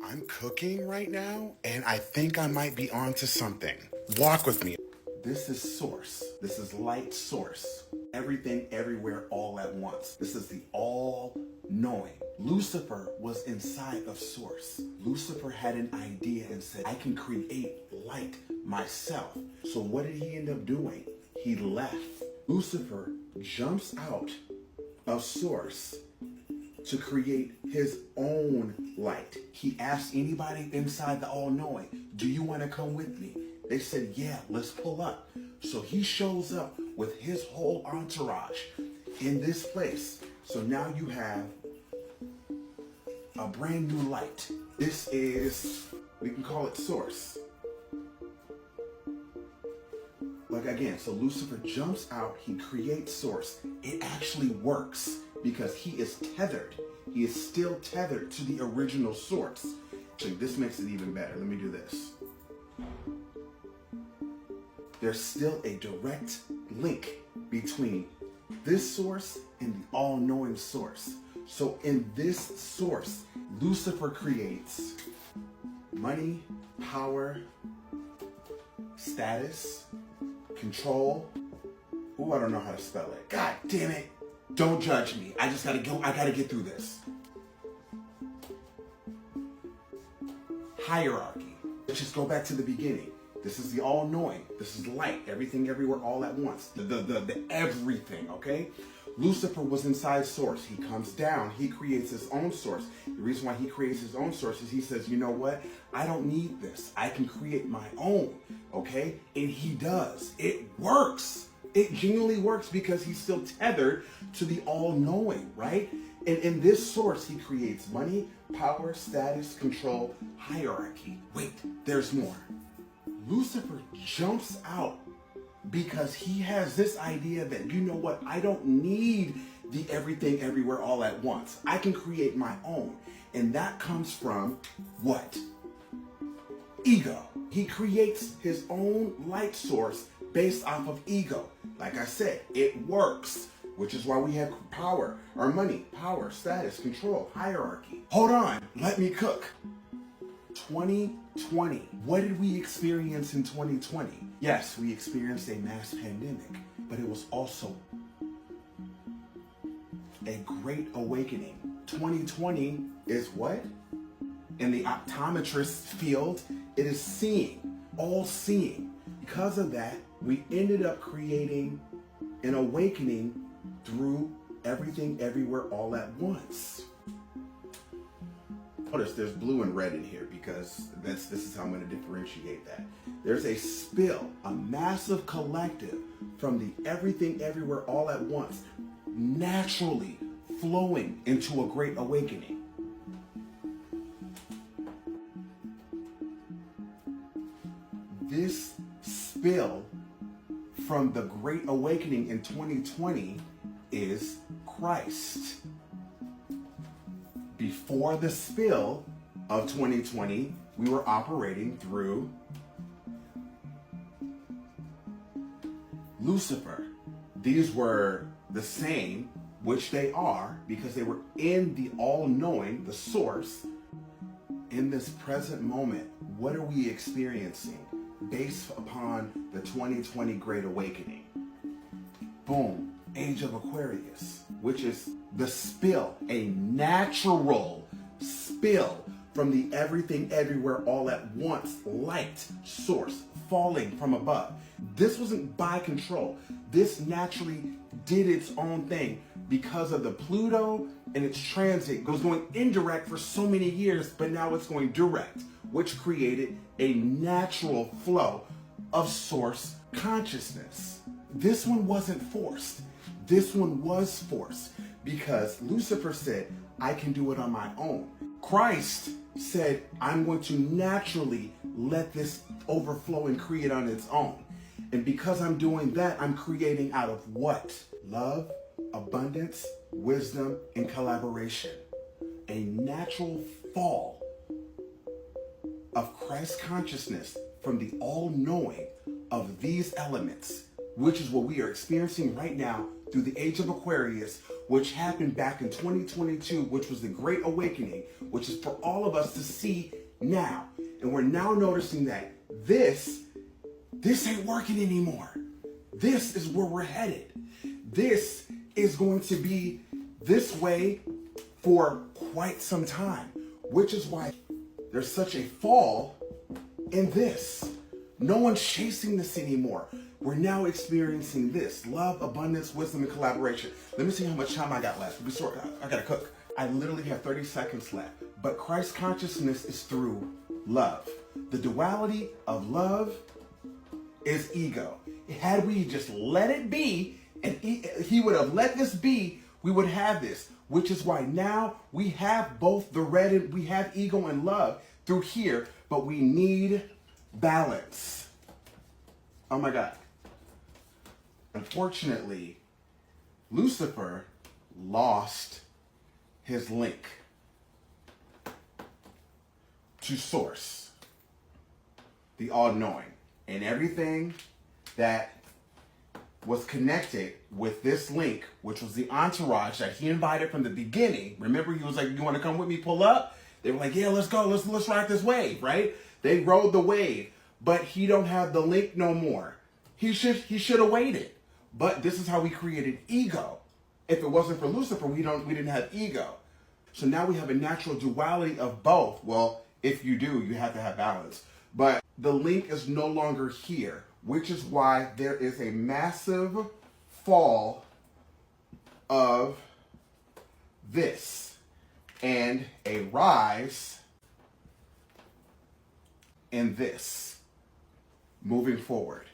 I'm cooking right now, and I think I might be onto something. Walk with me. This is source. This is light source. Everything, everywhere, all at once. This is the all-knowing. Lucifer was inside of source. Lucifer had an idea and said, I can create light myself. So what did he end up doing? He left. Lucifer jumps out of source to create his own light. He asked anybody inside the all-knowing, do you want to come with me? They said, yeah, let's pull up. So he shows up with his whole entourage in this place. So now you have a brand new light. This is, we can call it source. Like again, so Lucifer jumps out, he creates source. It actually works because he is tethered. He is still tethered to the original source. Actually, this makes it even better. Let me do this. There's still a direct link between this source and the all-knowing source. So in this source, Lucifer creates money, power, status, control. Ooh, I don't know how to spell it. God damn it. Don't judge me. I just gotta go. I gotta get through this. Hierarchy. Let's just go back to the beginning. This is the all-knowing. This is light. Everything, everywhere, all at once. The everything, okay? Lucifer was inside source. He comes down. He creates his own source. The reason why he creates his own source is he says, you know what? I don't need this. I can create my own, okay? And he does. It works. It genuinely works because he's still tethered to the all-knowing, right? And in this source, he creates money, power, status, control, hierarchy. Wait, there's more. Lucifer jumps out because he has this idea that, you know what, I don't need the everything, everywhere, all at once. I can create my own. And that comes from what? Ego. He creates his own light source based off of ego. Like I said, it works, which is why we have power, or money, power, status, control, hierarchy. Hold on, let me cook. 2020. What did we experience in 2020? Yes, we experienced a mass pandemic, but it was also a great awakening. 2020 is what? In the optometrist field, it is seeing, all seeing. Because of that, we ended up creating an awakening through everything, everywhere, all at once. Notice there's blue and red in here because this is how I'm going to differentiate that. There's a spill, a massive collective from the everything, everywhere, all at once, naturally flowing into a great awakening. This spill from the Great Awakening in 2020 is Christ. Before the spill of 2020, we were operating through Lucifer. These were the same, which they are, because they were in the all-knowing, the source. In this present moment, what are we experiencing based upon the 2020 Great Awakening? Boom, Age of Aquarius, which is the spill, a natural spill from the everything, everywhere, all at once, light source falling from above. This wasn't by control. This naturally did its own thing because of the Pluto and its transit. It was going indirect for so many years, but now it's going direct, which created a natural flow of source consciousness. This one wasn't forced. This one was forced because Lucifer said, I can do it on my own. Christ said, I'm going to naturally let this overflow and create on its own. And because I'm doing that, I'm creating out of what? Love, abundance, wisdom, and collaboration. A natural fall of Christ consciousness from the all-knowing of these elements, which is what we are experiencing right now through the Age of Aquarius, which happened back in 2022, which was the Great Awakening, which is for all of us to see now. And we're now noticing that this ain't working anymore. This is where we're headed. This is going to be this way for quite some time, which is why there's such a fall in this. No one's chasing this anymore. We're now experiencing this: love, abundance, wisdom, and collaboration. Let me see how much time I got left. I gotta cook. I literally have 30 seconds left. But Christ consciousness is through love. The duality of love is ego. Had we just let it be, and he would have let this be, we would have this. Which is why now we have both the red and we have ego and love through here, but we need balance. Oh my God. Unfortunately, Lucifer lost his link to Source, the all-knowing, and everything that was connected with this link, which was the entourage that he invited from the beginning. Remember, he was like, "You want to come with me, pull up?" They were like, "Yeah, let's go, let's ride this wave," right? They rode the wave, but he don't have the link no more. He should have waited. But this is how we created ego. If it wasn't for Lucifer, we didn't have ego. So now we have a natural duality of both. Well, if you do, you have to have balance. But the link is no longer here, which is why there is a massive fall of this and a rise in this moving forward.